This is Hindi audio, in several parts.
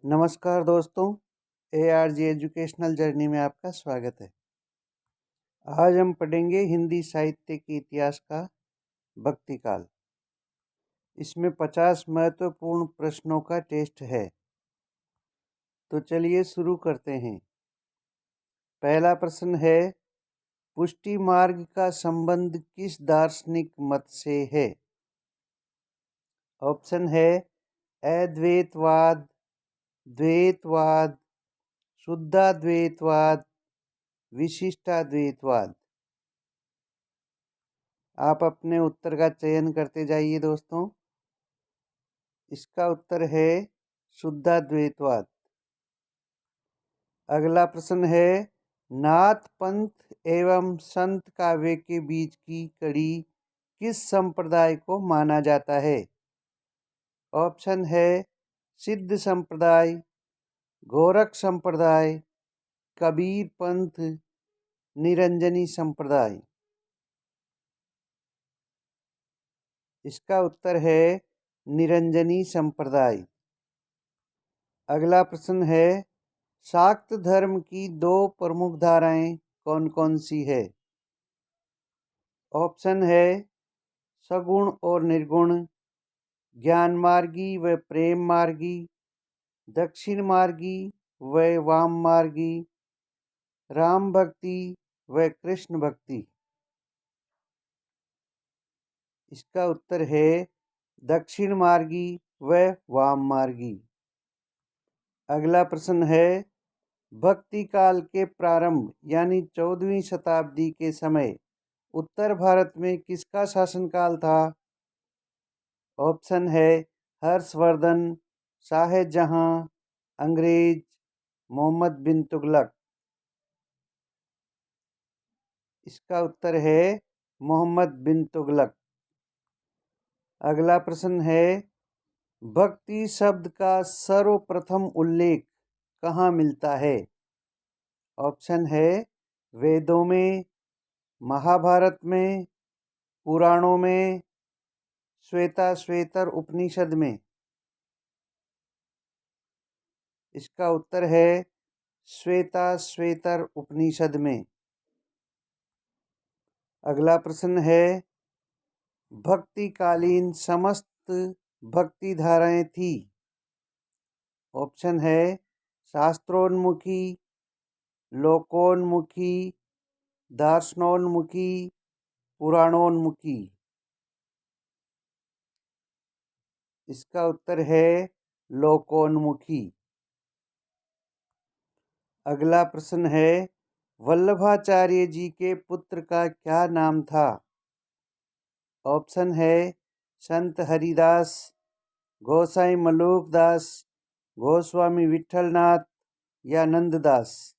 नमस्कार दोस्तों, ARG एजुकेशनल जर्नी में आपका स्वागत है। आज हम पढ़ेंगे हिंदी साहित्य के इतिहास का भक्ति काल। इसमें 50 महत्वपूर्ण प्रश्नों का टेस्ट है। तो चलिए शुरू करते हैं। पहला प्रश्न है, पुष्टि मार्ग का संबंध किस दार्शनिक मत से है? ऑप्शन है अद्वैतवाद, द्वैतवाद, शुद्धाद्वैतवाद, विशिष्टाद्वैतवाद। आप अपने उत्तर का चयन करते जाइए दोस्तों। इसका उत्तर है शुद्धाद्वैतवाद। अगला प्रश्न है, नाथ पंथ एवं संत काव्य के बीच की कड़ी किस संप्रदाय को माना जाता है? ऑप्शन है सिद्ध संप्रदाय, गोरख संप्रदाय, कबीर पंथ, निरंजनी संप्रदाय। इसका उत्तर है निरंजनी संप्रदाय। अगला प्रश्न है, शाक्त धर्म की दो प्रमुख धाराएं कौन कौन सी है? ऑप्शन है सगुण और निर्गुण, ज्ञान मार्गी व प्रेम मार्गी, दक्षिण मार्गी व वाम मार्गी, राम भक्ति व कृष्ण भक्ति। इसका उत्तर है दक्षिण मार्गी व वाम मार्गी। अगला प्रश्न है, भक्ति काल के प्रारंभ यानी 14वीं शताब्दी के समय उत्तर भारत में किसका शासनकाल था? ऑप्शन है हर्षवर्धन, शाहजहां, अंग्रेज, मोहम्मद बिन तुगलक। इसका उत्तर है मोहम्मद बिन तुगलक। अगला प्रश्न है, भक्ति शब्द का सर्वप्रथम उल्लेख कहाँ मिलता है? ऑप्शन है वेदों में, महाभारत में, पुराणों में, श्वेताश्वेतर उपनिषद में। इसका उत्तर है श्वेताश्वेतर उपनिषद में। अगला प्रश्न है, भक्तिकालीन समस्त भक्ति धाराएं थी। ऑप्शन है शास्त्रोन्मुखी, लोकोन्मुखी, दार्शनोन्मुखी, पुराणोन्मुखी। इसका उत्तर है लोकोन्मुखी। अगला प्रश्न है, वल्लभाचार्य जी के पुत्र का क्या नाम था? ऑप्शन है संत हरिदास, गोसाई मलूकदास, गोस्वामी विठलनाथ या नंददास।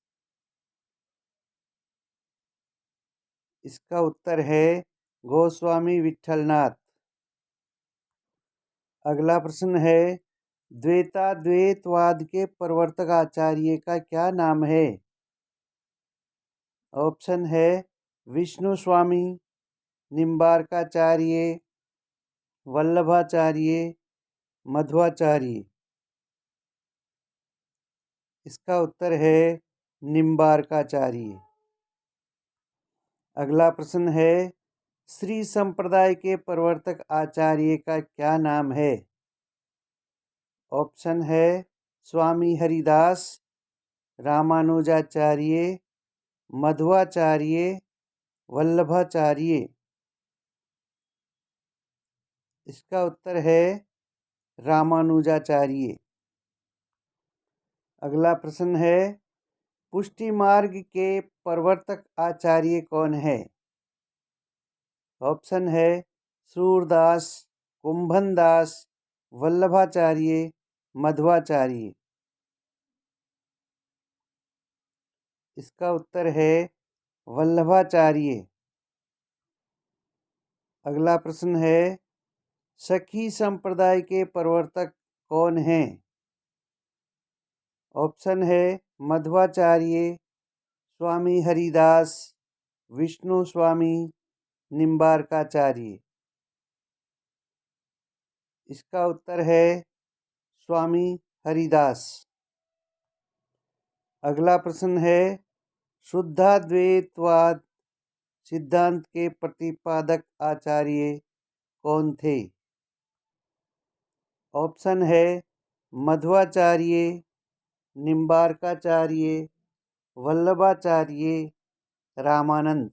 इसका उत्तर है गोस्वामी विठलनाथ। अगला प्रश्न है, द्वैताद्वैतवाद के प्रवर्तक आचार्य का क्या नाम है? ऑप्शन है विष्णु स्वामी, निम्बार्काचार्य, वल्लभाचार्य, मध्वाचार्य। इसका उत्तर है निम्बार्काचार्य। अगला प्रश्न है, श्री संप्रदाय के प्रवर्तक आचार्य का क्या नाम है? ऑप्शन है स्वामी हरिदास, रामानुजाचार्य, मध्वाचार्य, वल्लभाचार्य। इसका उत्तर है रामानुजाचार्य। अगला प्रश्न है, पुष्टि मार्ग के प्रवर्तक आचार्य कौन है? ऑप्शन है सूरदास, कुंभनदास, वल्लभाचार्य, मध्वाचार्य। इसका उत्तर है वल्लभाचार्य। अगला प्रश्न है, सखी संप्रदाय के प्रवर्तक कौन हैं? ऑप्शन है मध्वाचार्य, स्वामी हरिदास, विष्णु स्वामी, निम्बार्काचार्य। इसका उत्तर है स्वामी हरिदास। अगला प्रश्न है, शुद्धाद्वैतवाद सिद्धांत के प्रतिपादक आचार्य कौन थे? ऑप्शन है मध्वाचार्य, निम्बार्काचार्य, वल्लभाचार्य, रामानंद।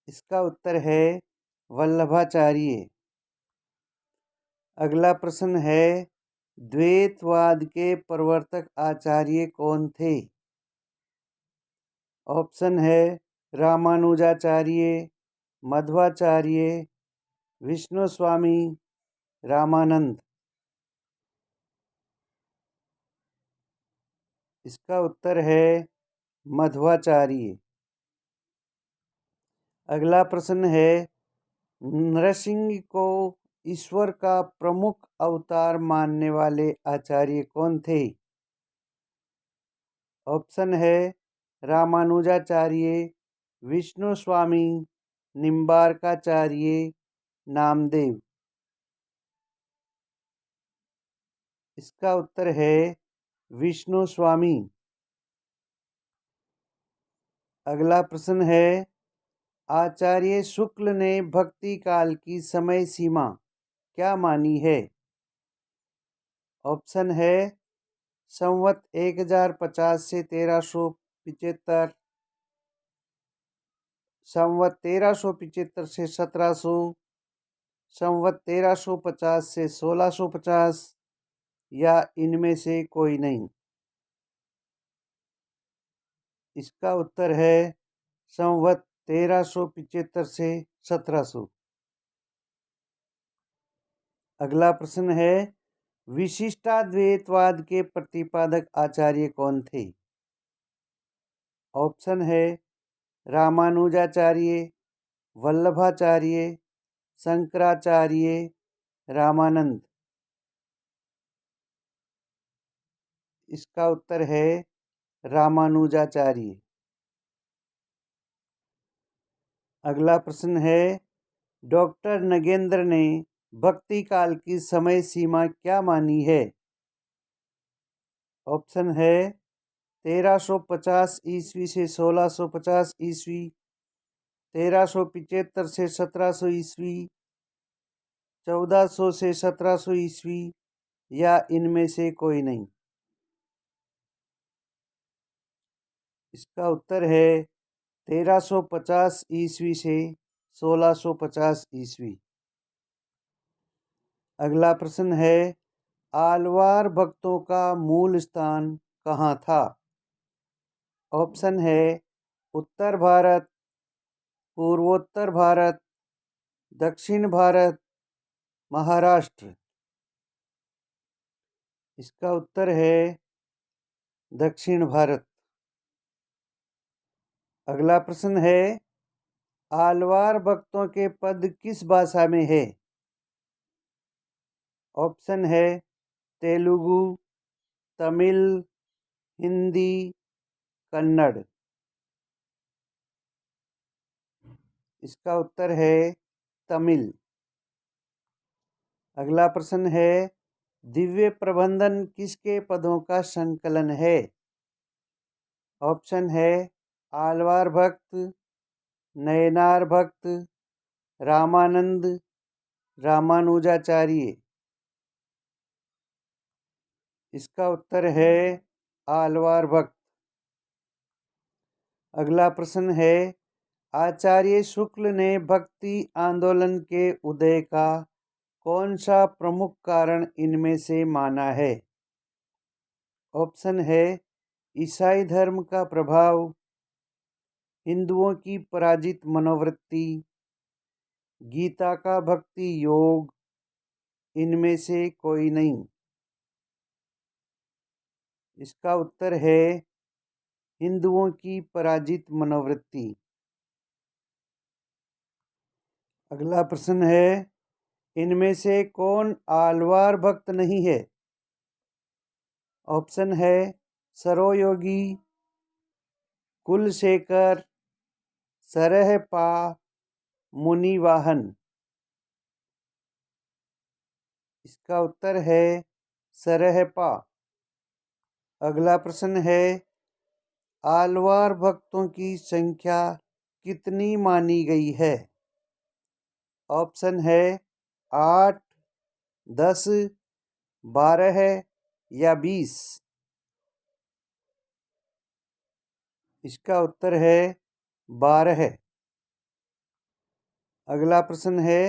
इसका उत्तर है वल्लभाचार्य। अगला प्रश्न है, द्वैतवाद के प्रवर्तक आचार्य कौन थे? ऑप्शन है रामानुजाचार्य, मध्वाचार्य, विष्णु स्वामी, रामानंद। इसका उत्तर है मध्वाचार्य। अगला प्रश्न है, नरसिंह को ईश्वर का प्रमुख अवतार मानने वाले आचार्य कौन थे? ऑप्शन है रामानुजाचार्य, विष्णु स्वामी, निम्बार्काचार्य, नामदेव। इसका उत्तर है विष्णु स्वामी। अगला प्रश्न है, आचार्य शुक्ल ने भक्ति काल की समय सीमा क्या मानी है? ऑप्शन है संवत 1050 से 1375, संवत 1375 से 1700, संवत 1350 से 1650, या इनमें से कोई नहीं। इसका उत्तर है संवत 1375 से 1700। अगला प्रश्न है, विशिष्टाद्वैतवाद के प्रतिपादक आचार्य कौन थे? ऑप्शन है रामानुजाचार्य, वल्लभाचार्य, शंकराचार्य, रामानंद। इसका उत्तर है रामानुजाचार्य। अगला प्रश्न है, डॉक्टर नगेंद्र ने भक्ति काल की समय सीमा क्या मानी है? ऑप्शन है 1350 ईस्वी से 1650 ईस्वी, 1375 से 1700 ईस्वी, 1400 से 1700 ईस्वी, या इनमें से कोई नहीं। इसका उत्तर है 1350 ईस्वी से 1650 ईस्वी। अगला प्रश्न है, आलवार भक्तों का मूल स्थान कहाँ था? ऑप्शन है उत्तर भारत, पूर्वोत्तर भारत, दक्षिण भारत, महाराष्ट्र। इसका उत्तर है दक्षिण भारत। अगला प्रश्न है, आलवार भक्तों के पद किस भाषा में है? ऑप्शन है तेलुगु, तमिल, हिंदी, कन्नड़। इसका उत्तर है तमिल। अगला प्रश्न है, दिव्य प्रबंधन किसके पदों का संकलन है? ऑप्शन है आलवार भक्त, नयनार भक्त, रामानंद, रामानुजाचार्य। इसका उत्तर है आलवार भक्त। अगला प्रश्न है, आचार्य शुक्ल ने भक्ति आंदोलन के उदय का कौन सा प्रमुख कारण इनमें से माना है? ऑप्शन है ईसाई धर्म का प्रभाव, हिंदुओं की पराजित मनोवृत्ति, गीता का भक्ति योग, इनमें से कोई नहीं। इसका उत्तर है हिंदुओं की पराजित मनोवृत्ति। अगला प्रश्न है, इनमें से कौन आलवार भक्त नहीं है? ऑप्शन है सरोयोगी, कुलशेखर, सरहपा, मुनिवाहन। इसका उत्तर है सरहपा। अगला प्रश्न है, आलवार भक्तों की संख्या कितनी मानी गई है? ऑप्शन है 8, 10, 12 या 20। इसका उत्तर है 12। अगला प्रश्न है,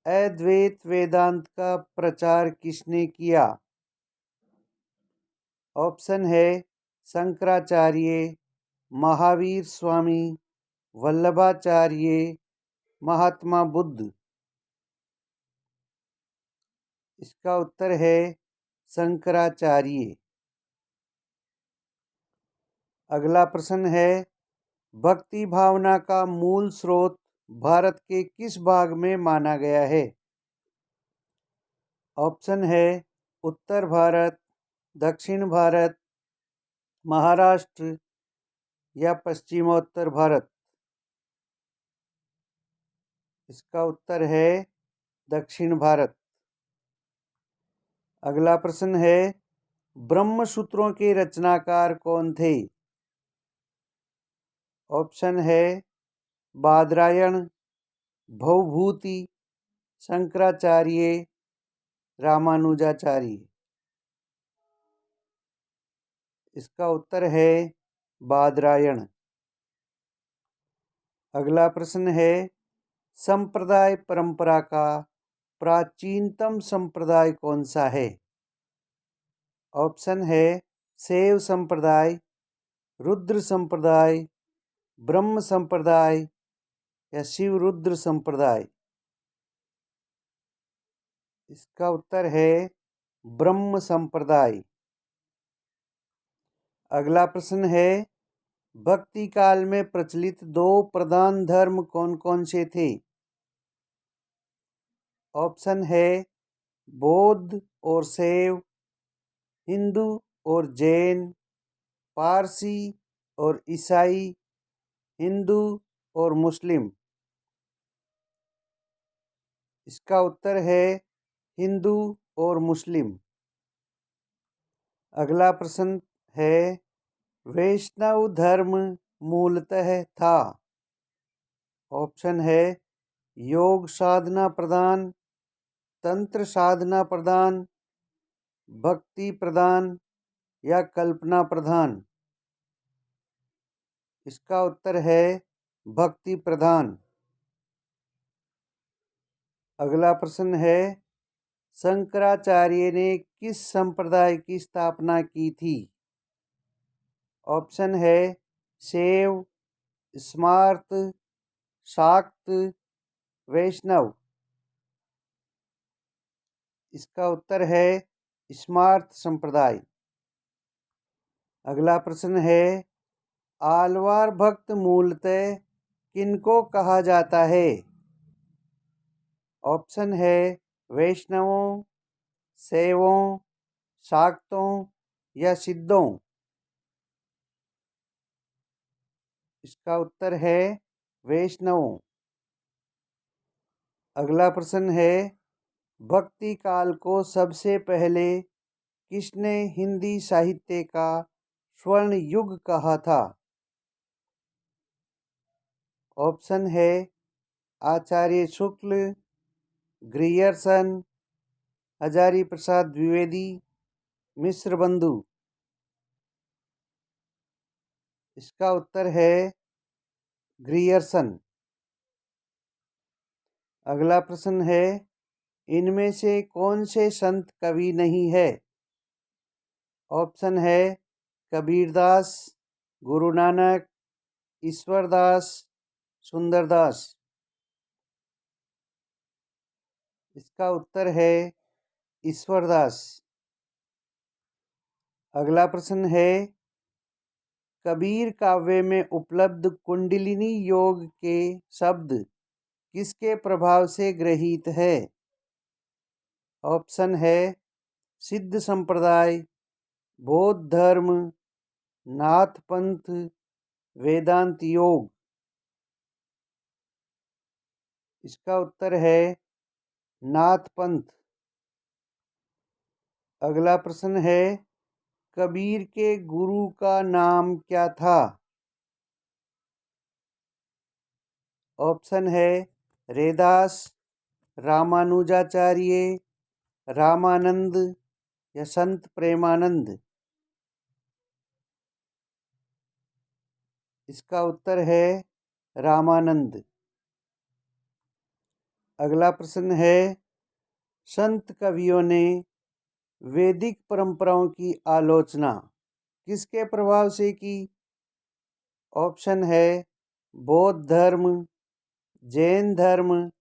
अद्वैत वेदांत का प्रचार किसने किया? ऑप्शन है शंकराचार्य, महावीर स्वामी, वल्लभाचार्य, महात्मा बुद्ध। इसका उत्तर है शंकराचार्य। अगला प्रश्न है, भक्ति भावना का मूल स्रोत भारत के किस भाग में माना गया है? ऑप्शन है उत्तर भारत, दक्षिण भारत, महाराष्ट्र या पश्चिमोत्तर भारत। इसका उत्तर है दक्षिण भारत। अगला प्रश्न है, ब्रह्म सूत्रों के रचनाकार कौन थे? ऑप्शन है बादरायण, भवभूति, शंकराचार्य, रामानुजाचार्य। इसका उत्तर है बादरायण। अगला प्रश्न है, संप्रदाय परंपरा का प्राचीनतम संप्रदाय कौन सा है? ऑप्शन है शैव संप्रदाय, रुद्र संप्रदाय, ब्रह्म संप्रदाय या शिव रुद्र संप्रदाय। इसका उत्तर है ब्रह्म संप्रदाय। अगला प्रश्न है, भक्ति काल में प्रचलित दो प्रधान धर्म कौन कौन से थे? ऑप्शन है बौद्ध और शैव, हिंदू और जैन, पारसी और ईसाई, हिंदू और मुस्लिम। इसका उत्तर है हिंदू और मुस्लिम। अगला प्रश्न है, वैष्णव धर्म मूलतः था? ऑप्शन है योग साधना प्रधान, तंत्र साधना प्रधान, भक्ति प्रधान या कल्पना प्रधान। इसका उत्तर है भक्ति प्रधान। अगला प्रश्न है, शंकराचार्य ने किस संप्रदाय की स्थापना की थी? ऑप्शन है शैव, स्मार्त, शाक्त, वैष्णव। इसका उत्तर है स्मार्त संप्रदाय। अगला प्रश्न है, आलवार भक्त मूलतः किनको कहा जाता है? ऑप्शन है वैष्णवों, शैवों, शाक्तों या सिद्धों। इसका उत्तर है वैष्णवों। अगला प्रश्न है, भक्ति काल को सबसे पहले किसने हिंदी साहित्य का स्वर्ण युग कहा था? ऑप्शन है आचार्य शुक्ल, ग्रियर्सन, हजारी प्रसाद द्विवेदी, मिश्र बंधु। इसका उत्तर है ग्रियर्सन। अगला प्रश्न है, इनमें से कौन से संत कवि नहीं है? ऑप्शन है कबीरदास, गुरु नानक, ईश्वरदास, सुंदरदास। इसका उत्तर है ईश्वरदास। अगला प्रश्न है, कबीर काव्य में उपलब्ध कुंडलिनी योग के शब्द किसके प्रभाव से ग्रहित है? ऑप्शन है सिद्ध संप्रदाय, बौद्ध धर्म, नाथ पंथ, वेदांत योग। इसका उत्तर है नाथ पंथ। अगला प्रश्न है, कबीर के गुरु का नाम क्या था? ऑप्शन है रैदास, रामानुजाचार्य, रामानंद या संत प्रेमानंद। इसका उत्तर है रामानंद। अगला प्रश्न है, संत कवियों ने वैदिक परंपराओं की आलोचना किसके प्रभाव से की? ऑप्शन है बौद्ध धर्म, जैन धर्म,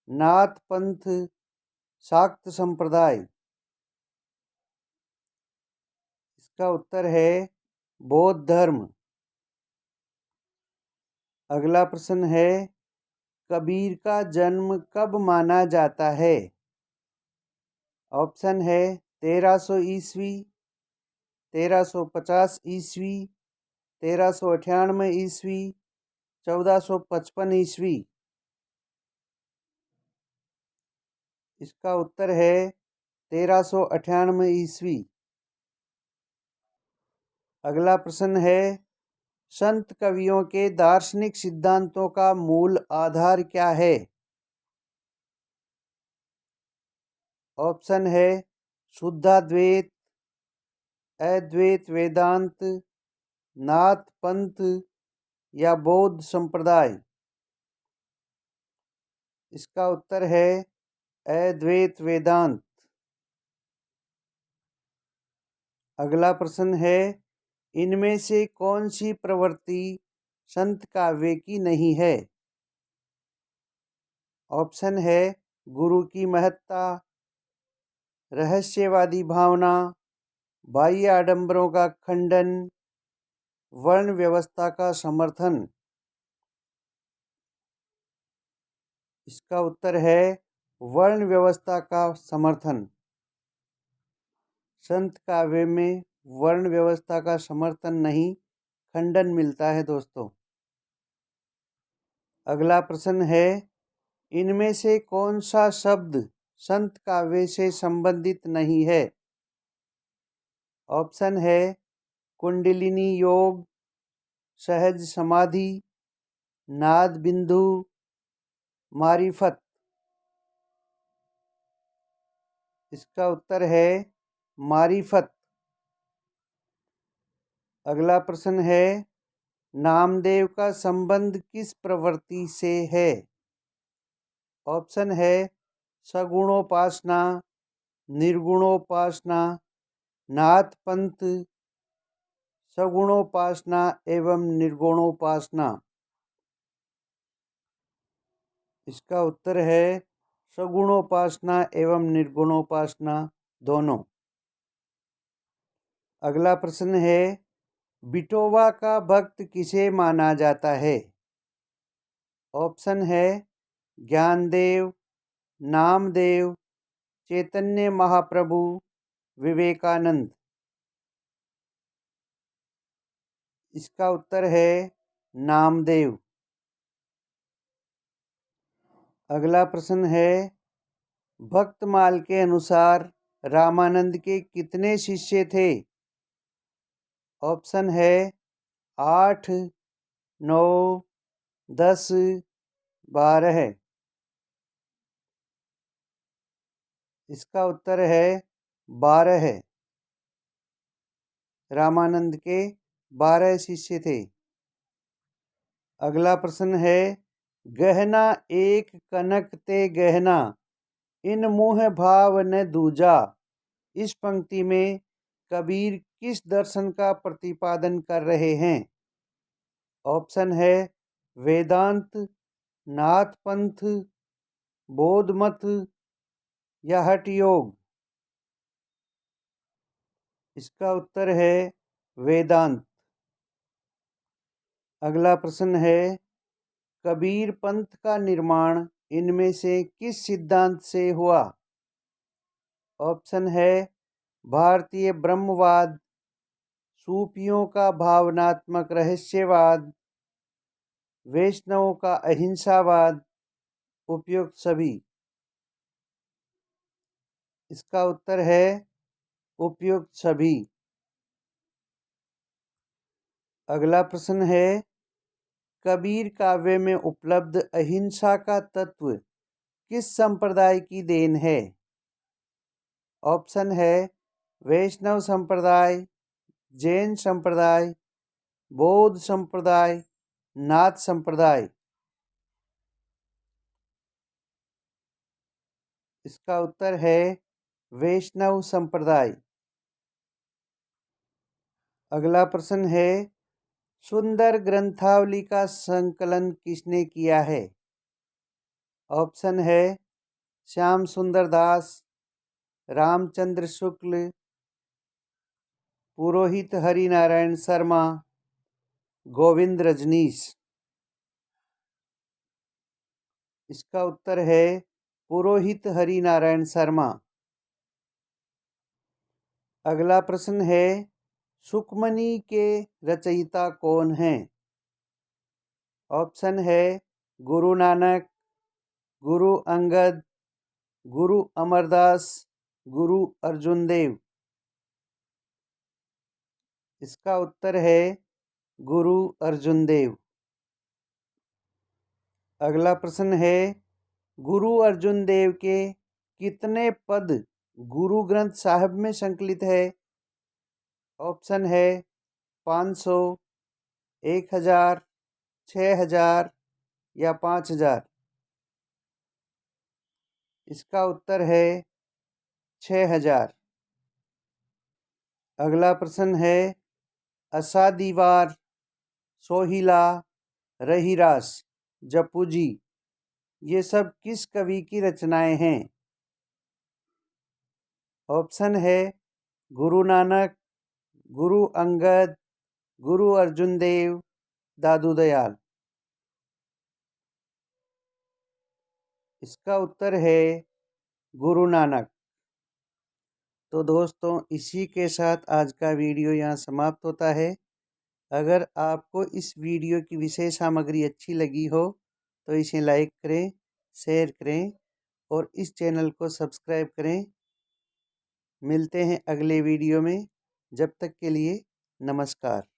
नाथ पंथ, शाक्त संप्रदाय। इसका उत्तर है बौद्ध धर्म। अगला प्रश्न है, कबीर का जन्म कब माना जाता है? ऑप्शन है 1300 ईस्वी, 1350 ईस्वी, 1398 ईस्वी, 1455 ईस्वी। इसका उत्तर है 1398 ईस्वी। अगला प्रश्न है, संत कवियों के दार्शनिक सिद्धांतों का मूल आधार क्या है? ऑप्शन है शुद्धाद्वैत, अद्वैत वेदांत, नाथ पंथ या बौद्ध संप्रदाय। इसका उत्तर है अद्वैत वेदांत। अगला प्रश्न है, इनमें से कौन सी प्रवृत्ति संत काव्य की नहीं है? ऑप्शन है गुरु की महत्ता, रहस्यवादी भावना, बाह्य आडंबरों का खंडन, वर्ण व्यवस्था का समर्थन। इसका उत्तर है वर्ण व्यवस्था का समर्थन। संत काव्य में वर्ण व्यवस्था का समर्थन नहीं, खंडन मिलता है दोस्तों। अगला प्रश्न है, इनमें से कौन सा शब्द संत काव्य से संबंधित नहीं है? ऑप्शन है कुंडलिनी योग, सहज समाधि, नाद बिंदु, मारिफत। इसका उत्तर है मारिफत। अगला प्रश्न है, नामदेव का संबंध किस प्रवृत्ति से है? ऑप्शन है सगुणोपासना, निर्गुणोपासना, नाथ पंथ, सगुणोपासना एवं निर्गुणोपासना। इसका उत्तर है सगुणोपासना एवं निर्गुणोपासना दोनों। अगला प्रश्न है, विठोबा का भक्त किसे माना जाता है? ऑप्शन है ज्ञानदेव, नामदेव, चैतन्य महाप्रभु, विवेकानंद। इसका उत्तर है नामदेव। अगला प्रश्न है, भक्तमाल के अनुसार रामानंद के कितने शिष्य थे? ऑप्शन है 8, 9, 10, 12। इसका उत्तर है 12। रामानंद के 12 शिष्य थे। अगला प्रश्न है, गहना एक कनक ते गहना, इन मुँह भाव न दूजा। इस पंक्ति में कबीर किस दर्शन का प्रतिपादन कर रहे हैं? ऑप्शन है वेदांत, नाथ पंथ, बौद्ध मत या हठ योग। इसका उत्तर है वेदांत। अगला प्रश्न है, कबीर पंथ का निर्माण इनमें से किस सिद्धांत से हुआ? ऑप्शन है भारतीय ब्रह्मवाद, सूफियों का भावनात्मक रहस्यवाद, वैष्णवों का अहिंसावाद, उपयुक्त सभी। इसका उत्तर है उपयुक्त सभी। अगला प्रश्न है, कबीर काव्य में उपलब्ध अहिंसा का तत्व किस संप्रदाय की देन है? ऑप्शन है वैष्णव संप्रदाय, जैन संप्रदाय, बौद्ध संप्रदाय, नाथ संप्रदाय। इसका उत्तर है वैष्णव संप्रदाय। अगला प्रश्न है, सुंदर ग्रंथावली का संकलन किसने किया है? ऑप्शन है श्याम सुंदर दास, रामचंद्र शुक्ल, पुरोहित हरिनारायण शर्मा, गोविंद रजनीश। इसका उत्तर है पुरोहित हरिनारायण शर्मा। अगला प्रश्न है, सुखमनी के रचयिता कौन हैं? ऑप्शन है गुरु नानक, गुरु अंगद, गुरु अमरदास, गुरु अर्जुन देव। इसका उत्तर है गुरु अर्जुन देव। अगला प्रश्न है, गुरु अर्जुन देव के कितने पद गुरु ग्रंथ साहिब में संकलित है? ऑप्शन है 500, 1000, 6000 या 5000। इसका उत्तर है 6000। अगला प्रश्न है, असादीवार, सोहिला, रहीरास, जपूजी, ये सब किस कवि की रचनाएं हैं? ऑप्शन है गुरु नानक, गुरु अंगद, गुरु अर्जुन देव, दादू दयाल। इसका उत्तर है गुरु नानक। तो दोस्तों, इसी के साथ आज का वीडियो यहाँ समाप्त होता है। अगर आपको इस वीडियो की विषय सामग्री अच्छी लगी हो तो इसे लाइक करें, शेयर करें और इस चैनल को सब्सक्राइब करें। मिलते हैं अगले वीडियो में। जब तक के लिए नमस्कार।